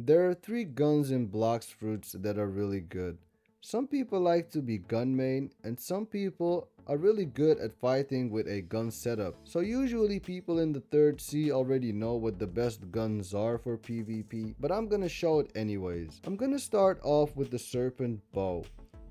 There are three guns in Blox fruits that are really good. Some people like to be gun main, and some people are really good at fighting with a gun setup. So usually people in the 3rd C already know what the best guns are for PvP, but I'm gonna show it anyways. I'm gonna start off with the Serpent Bow.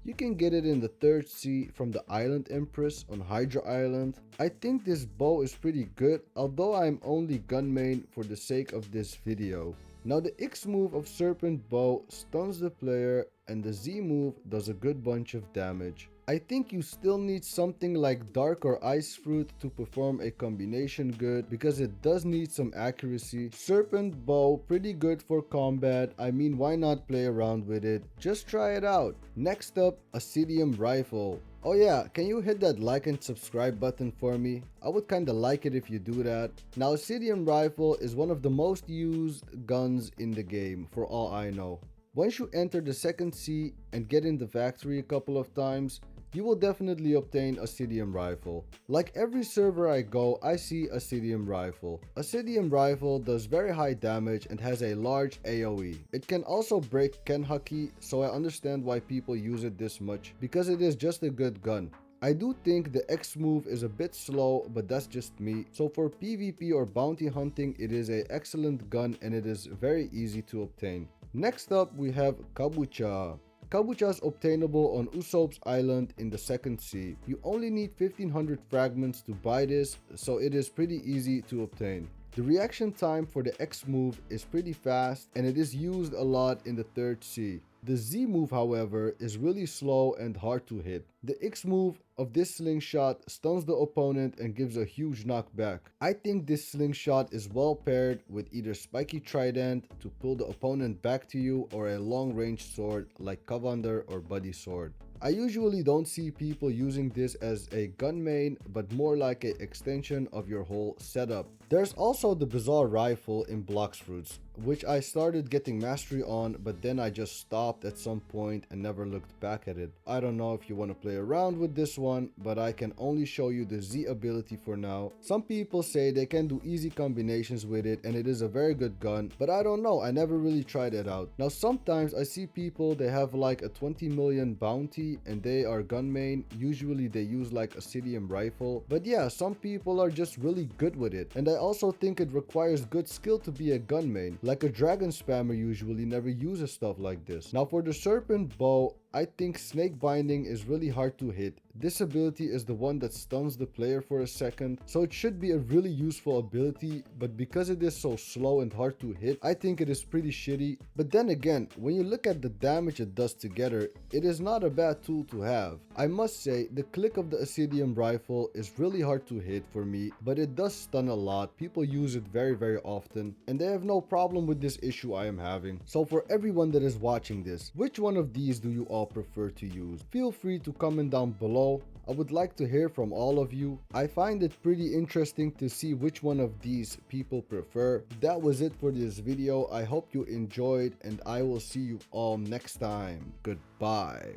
You can get it in the 3rd C from the Island Empress on Hydra Island. I think this bow is pretty good, although I'm only gun main for the sake of this video. Now the X move of Serpent Bow stuns the player and the Z move does a good bunch of damage. I think you still need something like Dark or Ice Fruit to perform a combination good because it does need some accuracy. Serpent Bow, pretty good for combat. I mean, why not play around with it? Just try it out. Next up, Acidium Rifle. Oh yeah, can you hit that like and subscribe button for me? I would kinda like it if you do that. Now Acidium Rifle is one of the most used guns in the game for all I know. Once you enter the 2nd C and get in the factory a couple of times, you will definitely obtain Acidium Rifle. Like every server I go, I see Acidium Rifle. Acidium Rifle does very high damage and has a large AoE. It can also break Kenhaki, so I understand why people use it this much, because it is just a good gun. I do think the X move is a bit slow, but that's just me. So for PvP or bounty hunting, it is an excellent gun and it is very easy to obtain. Next up, we have Kabucha. Kabucha is obtainable on Usopp's Island in the 2nd C. You only need 1500 fragments to buy this, so it is pretty easy to obtain. The reaction time for the X move is pretty fast and it is used a lot in the 3rd C. The Z move, however, is really slow and hard to hit. The X move of this slingshot stuns the opponent and gives a huge knockback. I think this slingshot is well paired with either spiky trident to pull the opponent back to you or a long range sword like Kavander or Buddy Sword. I usually don't see people using this as a gun main, but more like an extension of your whole setup. There's also the Bizarre Rifle in Blox Fruits, which I started getting mastery on, but then I just stopped at some point and never looked back at it. I don't know if you want to play around with this one, but I can only show you the Z ability for now. Some people say they can do easy combinations with it and it is a very good gun, but I don't know, I never really tried it out. Now sometimes I see people, they have like a 20 million bounty and they are gun main. Usually they use like Acidium Rifle, but yeah, some people are just really good with it, and I also think it requires good skill to be a gun main. Like a dragon spammer usually never uses stuff like this. Now for the Serpent Bow, I think snake binding is really hard to hit. This ability is the one that stuns the player for a second, so it should be a really useful ability, but because it is so slow and hard to hit, I think it is pretty shitty. But then again, when you look at the damage it does together, it is not a bad tool to have. I must say, the click of the Acidium Rifle is really hard to hit for me, but it does stun a lot. People use it very often, and they have no problem with this issue I am having. So for everyone that is watching this, which one of these do you all prefer to use? Feel free to comment down below. I would like to hear from all of you. I find it pretty interesting to see which one of these people prefer. That was it for this video. I hope you enjoyed and I will see you all next time. Goodbye.